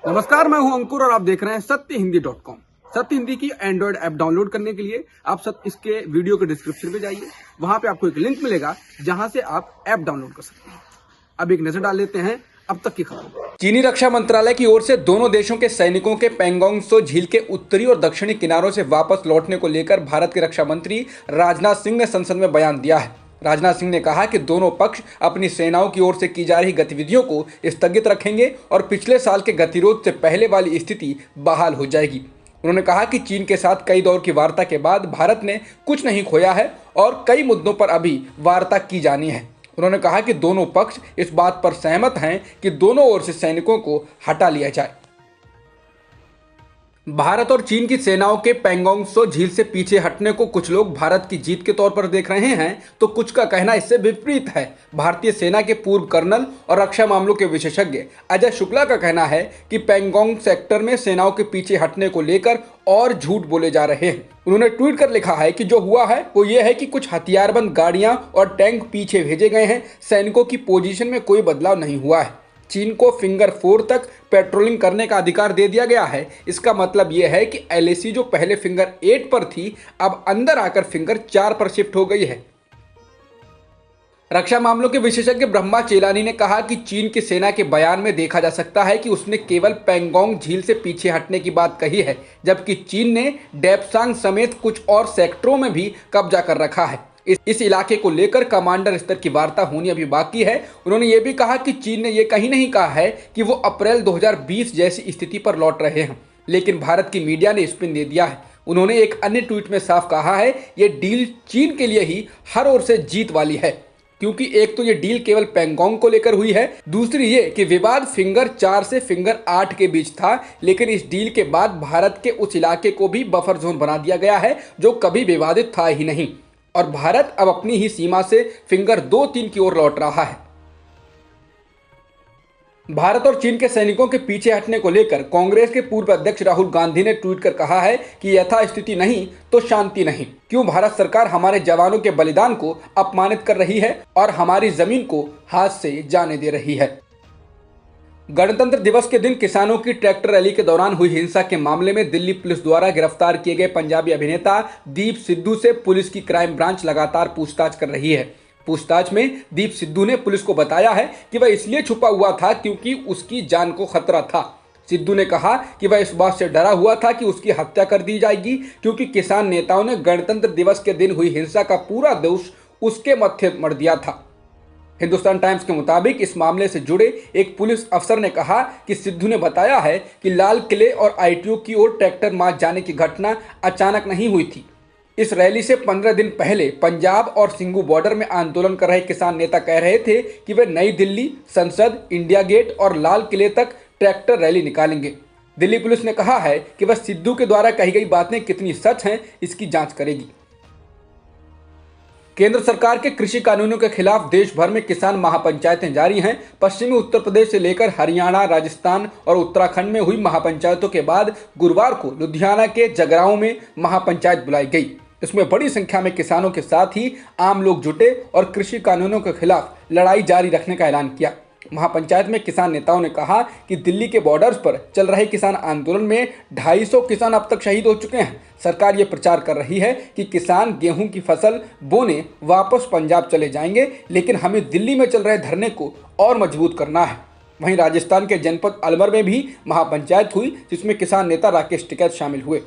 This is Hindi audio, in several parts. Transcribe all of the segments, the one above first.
नमस्कार, मैं हूं अंकुर और आप देख रहे हैं सत्यहिंदी.com। सत्य हिंदी की एंड्रॉइड ऐप डाउनलोड करने के लिए आप इसके वीडियो के डिस्क्रिप्शन में जाइए। वहां पे आपको एक लिंक मिलेगा जहां से आप ऐप डाउनलोड कर सकते हैं। अब एक नजर डाल लेते हैं अब तक की खबरों। चीनी रक्षा मंत्रालय की ओर से दोनों देशों के सैनिकों के पैंगोंग त्सो झील के उत्तरी और दक्षिणी किनारों से वापस लौटने को लेकर भारत के रक्षा मंत्री राजनाथ सिंह ने संसद में बयान दिया है। राजनाथ सिंह ने कहा कि दोनों पक्ष अपनी सेनाओं की ओर से की जा रही गतिविधियों को स्थगित रखेंगे और पिछले साल के गतिरोध से पहले वाली स्थिति बहाल हो जाएगी। उन्होंने कहा कि चीन के साथ कई दौर की वार्ता के बाद भारत ने कुछ नहीं खोया है और कई मुद्दों पर अभी वार्ता की जानी है। उन्होंने कहा कि दोनों पक्ष इस बात पर सहमत हैं कि दोनों ओर से सैनिकों को हटा लिया जाए। भारत और चीन की सेनाओं के पैंगोंग त्सो झील से पीछे हटने को कुछ लोग भारत की जीत के तौर पर देख रहे हैं तो कुछ का कहना इससे विपरीत है। भारतीय सेना के पूर्व कर्नल और रक्षा मामलों के विशेषज्ञ अजय शुक्ला का कहना है कि पैंगोंग सेक्टर में सेनाओं के पीछे हटने को लेकर और झूठ बोले जा रहे हैं। उन्होंने ट्वीट कर लिखा है कि जो हुआ है वो ये है कि कुछ हथियारबंद गाड़ियां और टैंक पीछे भेजे गए हैं। सैनिकों की पोजीशन में कोई बदलाव नहीं हुआ है। चीन को फिंगर 4 तक पेट्रोलिंग करने का अधिकार दे दिया गया है। इसका मतलब यह है कि एलएसी जो पहले फिंगर 8 पर थी अब अंदर आकर फिंगर 4 पर शिफ्ट हो गई है। रक्षा मामलों के विशेषज्ञ ब्रह्मा चेलानी ने कहा कि चीन की सेना के बयान में देखा जा सकता है कि उसने केवल पैंगोंग झील से पीछे हटने की बात कही है, जबकि चीन ने डेप्सांग समेत कुछ और सेक्टरों में भी कब्जा कर रखा है। इस इलाके को लेकर कमांडर स्तर की वार्ता होनी अभी बाकी है। उन्होंने ये भी कहा कि चीन ने यह कहीं नहीं कहा है कि वो अप्रैल 2020 जैसी स्थिति पर लौट रहे हैं, लेकिन भारत की मीडिया ने स्पिन दे दिया है। उन्होंने एक अन्य ट्वीट में साफ कहा है ये डील चीन के लिए ही हर ओर से जीत वाली है, क्योंकि एक तो ये डील केवल पैंगोंग को लेकर हुई है, दूसरी ये कि विवाद फिंगर 4 से फिंगर 8 के बीच था, लेकिन इस डील के बाद भारत के उस इलाके को भी बफर जोन बना दिया गया है जो कभी विवादित था ही नहीं और भारत अब अपनी ही सीमा से फिंगर 2-3 की ओर लौट रहा है। भारत और चीन के सैनिकों के पीछे हटने को लेकर कांग्रेस के पूर्व अध्यक्ष राहुल गांधी ने ट्वीट कर कहा है कि यथास्थिति नहीं तो शांति नहीं। क्यों भारत सरकार हमारे जवानों के बलिदान को अपमानित कर रही है और हमारी जमीन को हाथ से जाने दे रही है। गणतंत्र दिवस के दिन किसानों की ट्रैक्टर रैली के दौरान हुई हिंसा के मामले में दिल्ली पुलिस द्वारा गिरफ्तार किए गए पंजाबी अभिनेता दीप सिद्धू से पुलिस की क्राइम ब्रांच लगातार पूछताछ कर रही है। पूछताछ में दीप सिद्धू ने पुलिस को बताया है कि वह इसलिए छुपा हुआ था क्योंकि उसकी जान को खतरा था। सिद्धू ने कहा कि वह इस बात से डरा हुआ था कि उसकी हत्या कर दी जाएगी क्योंकि किसान नेताओं ने गणतंत्र दिवस के दिन हुई हिंसा का पूरा दोष उसके मत्थे मढ़ दिया था। हिंदुस्तान टाइम्स के मुताबिक इस मामले से जुड़े एक पुलिस अफसर ने कहा कि सिद्धू ने बताया है कि लाल किले और आईटीओ की ओर ट्रैक्टर मार्च जाने की घटना अचानक नहीं हुई थी। इस रैली से 15 दिन पहले पंजाब और सिंघू बॉर्डर में आंदोलन कर रहे किसान नेता कह रहे थे कि वे नई दिल्ली, संसद, इंडिया गेट और लाल किले तक ट्रैक्टर रैली निकालेंगे। दिल्ली पुलिस ने कहा है कि वह सिद्धू के द्वारा कही गई बातें कितनी सच हैं इसकी जांच करेगी। केंद्र सरकार के कृषि कानूनों के खिलाफ देश भर में किसान महापंचायतें जारी हैं। पश्चिमी उत्तर प्रदेश से लेकर हरियाणा, राजस्थान और उत्तराखंड में हुई महापंचायतों के बाद गुरुवार को लुधियाना के जगरांव में महापंचायत बुलाई गई। इसमें बड़ी संख्या में किसानों के साथ ही आम लोग जुटे और कृषि कानूनों के खिलाफ लड़ाई जारी रखने का ऐलान किया। महापंचायत में किसान नेताओं ने कहा कि दिल्ली के बॉर्डर्स पर चल रहे किसान आंदोलन में 250 किसान अब तक शहीद हो चुके हैं। सरकार ये प्रचार कर रही है कि किसान गेहूं की फसल बोने वापस पंजाब चले जाएंगे, लेकिन हमें दिल्ली में चल रहे धरने को और मजबूत करना है। वहीं राजस्थान के जनपद अलवर में भी महापंचायत हुई जिसमें किसान नेता राकेश टिकैत शामिल हुए।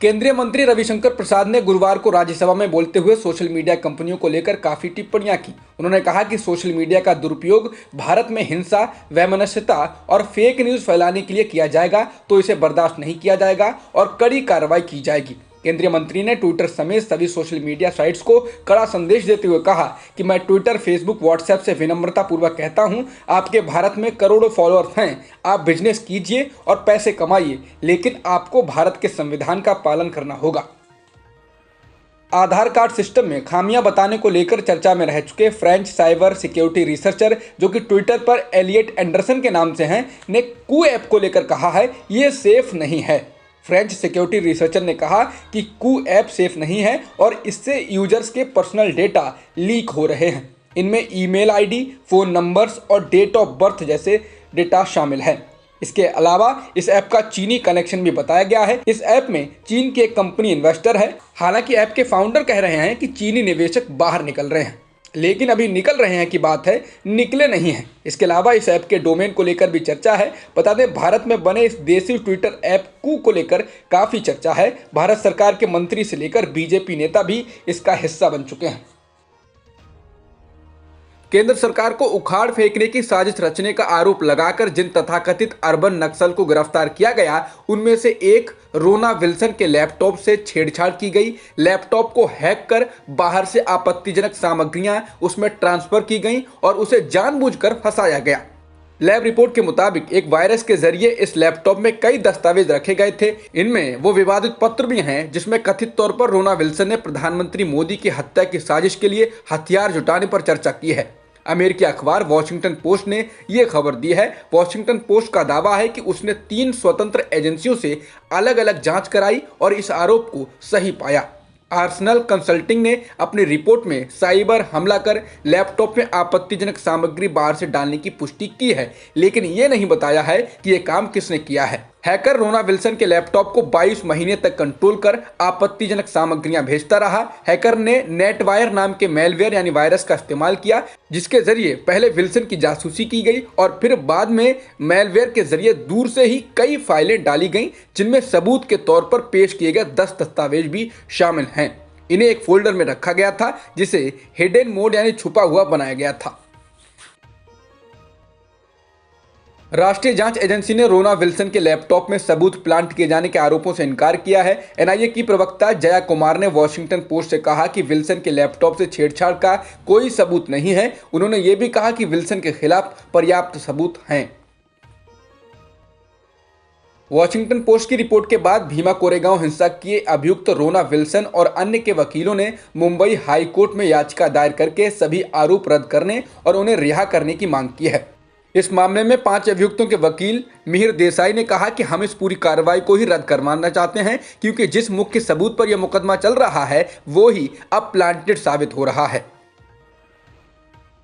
केंद्रीय मंत्री रविशंकर प्रसाद ने गुरुवार को राज्यसभा में बोलते हुए सोशल मीडिया कंपनियों को लेकर काफी टिप्पणियां की। उन्होंने कहा कि सोशल मीडिया का दुरुपयोग भारत में हिंसा, वैमनस्यता और फेक न्यूज फैलाने के लिए किया जाएगा तो इसे बर्दाश्त नहीं किया जाएगा और कड़ी कार्रवाई की जाएगी। केंद्रीय मंत्री ने ट्विटर समेत सभी सोशल मीडिया साइट्स को कड़ा संदेश देते हुए कहा कि मैं ट्विटर, फेसबुक, व्हाट्सएप से विनम्रता पूर्वक कहता हूं, आपके भारत में करोड़ों फॉलोअर्स हैं, आप बिजनेस कीजिए और पैसे कमाइए, लेकिन आपको भारत के संविधान का पालन करना होगा। आधार कार्ड सिस्टम में खामियां बताने को लेकर चर्चा में रह चुके फ्रेंच साइबर सिक्योरिटी रिसर्चर जो कि ट्विटर पर एलियट एंडरसन के नाम से हैं, ने कू ऐप को लेकर कहा है ये सेफ नहीं है। फ्रेंच सिक्योरिटी रिसर्चर ने कहा कि कू ऐप सेफ नहीं है और इससे यूजर्स के पर्सनल डेटा लीक हो रहे हैं। इनमें ईमेल आईडी, फ़ोन नंबर्स और डेट ऑफ बर्थ जैसे डेटा शामिल है। इसके अलावा इस ऐप का चीनी कनेक्शन भी बताया गया है। इस ऐप में चीन की एक कंपनी इन्वेस्टर है। हालांकि ऐप के फाउंडर कह रहे हैं कि चीनी निवेशक बाहर निकल रहे हैं, लेकिन अभी निकल रहे हैं की बात है, निकले नहीं हैं। इसके अलावा इस ऐप के डोमेन को लेकर भी चर्चा है। बता दें, भारत में बने इस देसी ट्विटर ऐप कू को लेकर काफ़ी चर्चा है। भारत सरकार के मंत्री से लेकर बीजेपी नेता भी इसका हिस्सा बन चुके हैं। केंद्र सरकार को उखाड़ फेंकने की साजिश रचने का आरोप लगाकर जिन तथाकथित अर्बन नक्सल को गिरफ्तार किया गया, उनमें से एक रोना विल्सन के लैपटॉप से छेड़छाड़ की गई। लैपटॉप को हैक कर बाहर से आपत्तिजनक सामग्रियां उसमें ट्रांसफर की गईं और उसे जानबूझकर फंसाया गया। लैब रिपोर्ट के मुताबिक एक वायरस के जरिए इस लैपटॉप में कई दस्तावेज रखे गए थे। इनमें वो विवादित पत्र भी हैं जिसमें कथित तौर पर रोना विल्सन ने प्रधानमंत्री मोदी की हत्या की साजिश के लिए हथियार जुटाने पर चर्चा की है। अमेरिकी अखबार वॉशिंगटन पोस्ट ने यह खबर दी है। वॉशिंगटन पोस्ट का दावा है कि उसने 3 स्वतंत्र एजेंसियों से अलग अलग जांच कराई और इस आरोप को सही पाया। आर्सेनल कंसल्टिंग ने अपनी रिपोर्ट में साइबर हमला कर लैपटॉप में आपत्तिजनक सामग्री बाहर से डालने की पुष्टि की है, लेकिन ये नहीं बताया है कि यह काम किसने किया है। हैकर रोना विल्सन के लैपटॉप को 22 महीने तक कंट्रोल कर आपत्तिजनक सामग्रियां भेजता रहा। हैकर ने नेटवायर नाम के मेलवेयर यानी वायरस का इस्तेमाल किया, जिसके जरिए पहले विल्सन की जासूसी की गई और फिर बाद में मेलवेयर के जरिए दूर से ही कई फाइलें डाली गईं, जिनमें सबूत के तौर पर पेश किए गए 10 दस्तावेज भी शामिल हैं। इन्हें एक फोल्डर में रखा गया था जिसे हिडन मोड यानी छुपा हुआ बनाया गया था। राष्ट्रीय जांच एजेंसी ने रोना विल्सन के लैपटॉप में सबूत प्लांट किए जाने के आरोपों से इनकार किया है। एनआईए की प्रवक्ता जया कुमार ने वॉशिंगटन पोस्ट से कहा कि विल्सन के लैपटॉप से छेड़छाड़ का कोई सबूत नहीं है। उन्होंने ये भी कहा कि विल्सन के खिलाफ पर्याप्त सबूत हैं। वॉशिंगटन पोस्ट की रिपोर्ट के बाद भीमा कोरेगांव हिंसा के अभियुक्त रोना विल्सन और अन्य के वकीलों ने मुंबई हाई कोर्ट में याचिका दायर करके सभी आरोप रद्द करने और उन्हें रिहा करने की मांग की है। इस मामले में 5 अभियुक्तों के वकील मिहिर देसाई ने कहा कि हम इस पूरी कार्रवाई को ही रद्द करवाना चाहते हैं, क्योंकि जिस मुख्य सबूत पर यह मुकदमा चल रहा है वो ही अब प्लांटेड साबित हो रहा है।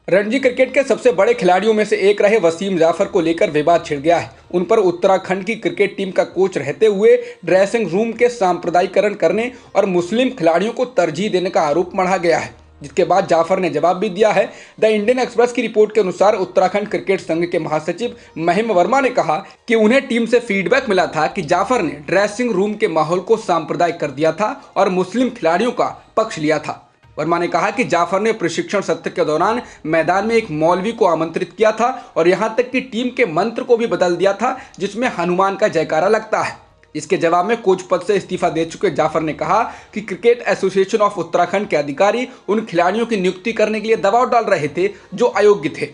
रणजी क्रिकेट के सबसे बड़े खिलाड़ियों में से एक रहे वसीम जाफर को लेकर विवाद छिड़ गया है। उन पर उत्तराखंड की क्रिकेट टीम का कोच रहते हुए ड्रेसिंग रूम के सांप्रदायिकरण करने और मुस्लिम खिलाड़ियों को तरजीह देने का आरोप मढ़ा गया है, जिसके बाद जाफर ने जवाब भी दिया है। द इंडियन एक्सप्रेस की रिपोर्ट के अनुसार उत्तराखंड क्रिकेट संघ के महासचिव महिम वर्मा ने कहा कि उन्हें टीम से फीडबैक मिला था कि जाफर ने ड्रेसिंग रूम के माहौल को सांप्रदायिक कर दिया था और मुस्लिम खिलाड़ियों का पक्ष लिया था। वर्मा ने कहा कि जाफर ने प्रशिक्षण सत्र के दौरान मैदान में एक मौलवी को आमंत्रित किया था और यहां तक कि टीम के मंत्र को भी बदल दिया था, जिसमें हनुमान का जयकारा लगता है। इसके जवाब में कोच पद से इस्तीफा दे चुके जाफर ने कहा कि क्रिकेट एसोसिएशन ऑफ उत्तराखंड के अधिकारी उन खिलाड़ियों की नियुक्ति करने के लिए दबाव डाल रहे थे जो अयोग्य थे।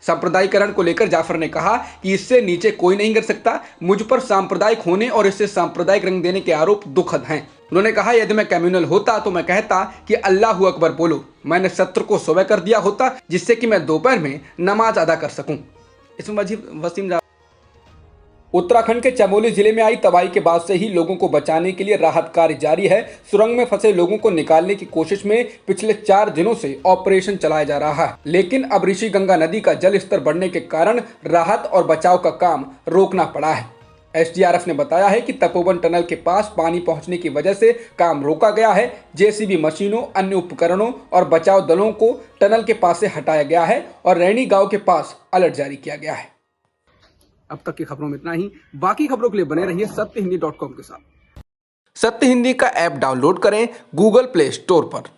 सांप्रदायिकरण को लेकर जाफर ने कहा कि इससे नीचे कोई नहीं कर सकता। मुझ पर सांप्रदायिक होने और इससे सांप्रदायिक रंग देने के आरोप दुखद हैं। उन्होंने कहा, यदि मैं कम्युनल होता तो मैं कहता कि अल्लाहू अकबर बोलो। मैंने सत्र को सुबह कर दिया होता जिससे कि मैं दोपहर में नमाज अदा कर सकूं। इसमें वसीम उत्तराखंड के चमोली जिले में आई तबाही के बाद से ही लोगों को बचाने के लिए राहत कार्य जारी है। सुरंग में फंसे लोगों को निकालने की कोशिश में पिछले 4 दिनों से ऑपरेशन चलाया जा रहा है, लेकिन अब ऋषि गंगा नदी का जल स्तर बढ़ने के कारण राहत और बचाव का काम रोकना पड़ा है। एसडीआरएफ ने बताया है कि तपोवन टनल के पास पानी पहुंचने की वजह से काम रोका गया है। जेसीबी मशीनों, अन्य उपकरणों और बचाव दलों को टनल के पास से हटाया गया है और रैनी गांव के पास अलर्ट जारी किया गया है। अब तक की खबरों में इतना ही। बाकी खबरों के लिए बने रहिए सत्यहिंदी.com के साथ। सत्य हिंदी का ऐप डाउनलोड करें गूगल प्ले स्टोर पर।